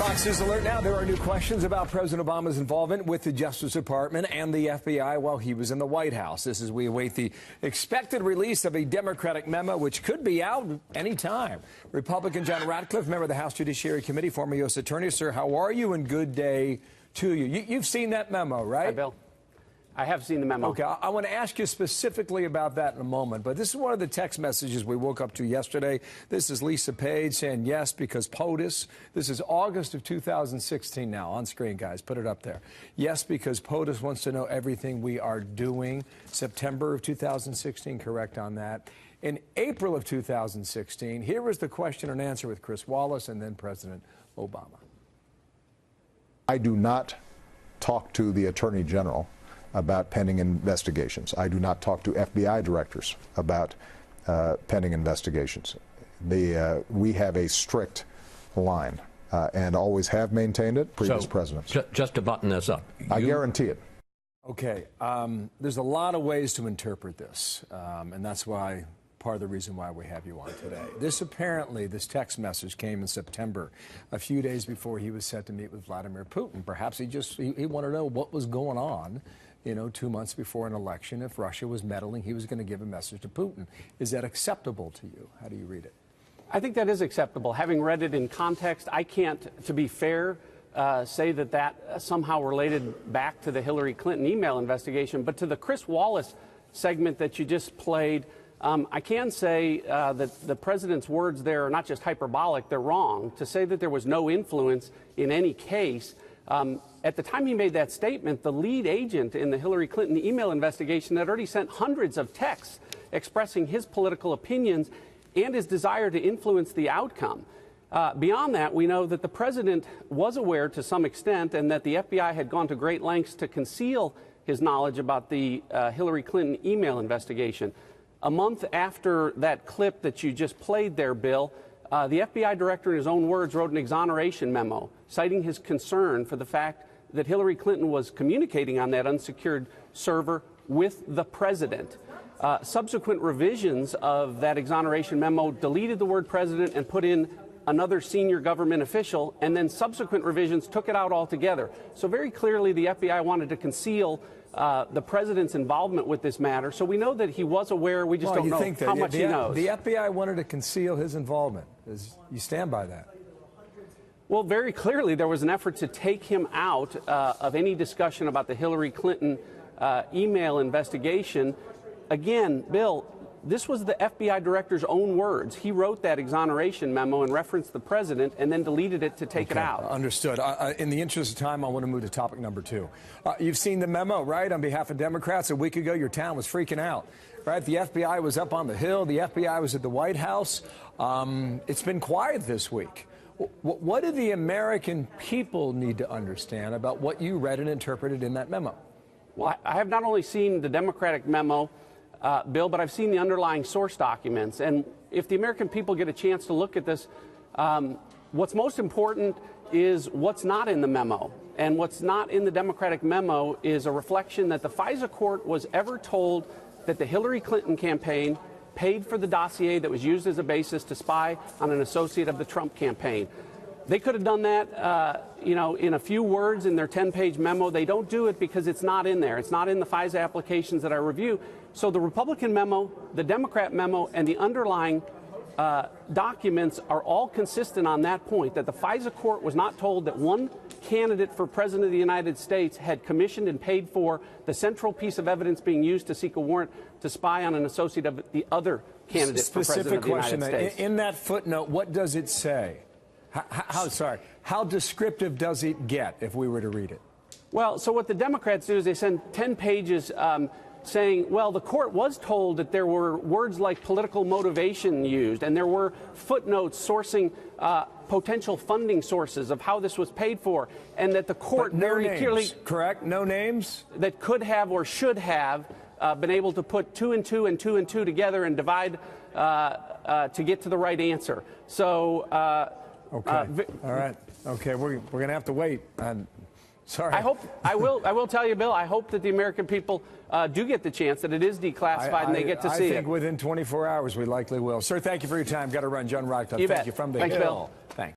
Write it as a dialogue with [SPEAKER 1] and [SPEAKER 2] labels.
[SPEAKER 1] Fox News Alert now. There are new questions about President Obama's involvement with the Justice Department and the FBI while he was in the White House. This is we await the expected release of a Democratic memo, which could be out any time. Republican John Ratcliffe, member of the House Judiciary Committee, former U.S. Attorney. Sir, how are you? And good day to you. You've seen that memo, right?
[SPEAKER 2] Hi, Bill. I have seen the memo.
[SPEAKER 1] Okay, I want to ask you specifically about that in a moment, but this is one of the text messages we woke up to yesterday. This is Lisa Page saying yes because POTUS. This is August of 2016 now. On screen, guys. Put it up there. Yes, because POTUS wants to know everything we are doing. September of 2016, correct on that. In April of 2016, here was the question and answer with Chris Wallace and then President Obama.
[SPEAKER 3] I do not talk to the Attorney General about pending investigations. I do not talk to FBI directors about pending investigations. We have a strict line and always have maintained it, previous presidents.
[SPEAKER 4] Just to button this up.
[SPEAKER 3] I guarantee it.
[SPEAKER 1] Okay, there's a lot of ways to interpret this, and that's why part of the reason why we have you on today. This text message came in September, a few days before he was set to meet with Vladimir Putin. Perhaps he wanted to know what was going on, 2 months before an election. If Russia was meddling, he was going to give a message to Putin. Is that acceptable to you? How do you read it?
[SPEAKER 2] I think that is acceptable. Having read it in context, I can't, to be fair, say that somehow related back to the Hillary Clinton email investigation. But to the Chris Wallace segment that you just played, I can say that the president's words there are not just hyperbolic, they're wrong. To say that there was no influence in any case, at the time he made that statement, the lead agent in the Hillary Clinton email investigation had already sent hundreds of texts expressing his political opinions and his desire to influence the outcome. Beyond that, we know that the president was aware to some extent and that the FBI had gone to great lengths to conceal his knowledge about the Hillary Clinton email investigation. A month after that clip that you just played there, Bill, the FBI director, in his own words, wrote an exoneration memo citing his concern for the fact that Hillary Clinton was communicating on that unsecured server with the president. Subsequent revisions of that exoneration memo deleted the word president and put in another senior government official, and then subsequent revisions took it out altogether. So very clearly the FBI wanted to conceal the president's involvement with this matter. So we know that he was aware. We just don't know how much he knows.
[SPEAKER 1] The FBI wanted to conceal his involvement. You stand by that?
[SPEAKER 2] Well, very clearly there was an effort to take him out of any discussion about the Hillary Clinton email investigation. Again, Bill, this was the FBI director's own words. He wrote that exoneration memo and referenced the president and then deleted it to take it out.
[SPEAKER 1] Understood. In the interest of time, I want to move to topic number 2. You've seen the memo, right? On behalf of Democrats, a week ago, your town was freaking out, right? The FBI was up on the Hill. The FBI was at the White House. It's been quiet this week. What do the American people need to understand about what you read and interpreted in that memo?
[SPEAKER 2] Well, I have not only seen the Democratic memo, Bill, but I've seen the underlying source documents. And if the American people get a chance to look at this, what's most important is what's not in the memo. And what's not in the Democratic memo is a reflection that the FISA court was ever told that the Hillary Clinton campaign paid for the dossier that was used as a basis to spy on an associate of the Trump campaign. They could have done that, in a few words in their 10-page memo. They don't do it because it's not in there. It's not in the FISA applications that I review. So the Republican memo, the Democrat memo, and the underlying documents are all consistent on that point, that the FISA court was not told that one candidate for president of the United States had commissioned and paid for the central piece of evidence being used to seek a warrant to spy on an associate of the other candidate for president of the United States.
[SPEAKER 1] In that footnote, what does it say? How descriptive does it get if we were to read it?
[SPEAKER 2] Well, so what the Democrats do is they send 10 pages saying, well, the court was told that there were words like political motivation used, and there were footnotes sourcing potential funding sources of how this was paid for, and that the court very clearly,
[SPEAKER 1] correct, no names,
[SPEAKER 2] that could have or should have been able to put 2 and 2 and 2 and 2 together and divide to get to the right answer. So.
[SPEAKER 1] Okay. All right. Okay. We're going to have to wait. Sorry.
[SPEAKER 2] I will tell you, Bill, I hope that the American people do get the chance that it is declassified and they get to see it.
[SPEAKER 1] I think within 24 hours we likely will. Sir, thank you for your time. Got to run. John Ratcliffe.
[SPEAKER 2] You
[SPEAKER 1] thank
[SPEAKER 2] bet.
[SPEAKER 1] you from the
[SPEAKER 2] Thanks,
[SPEAKER 1] Hill.
[SPEAKER 2] Bill.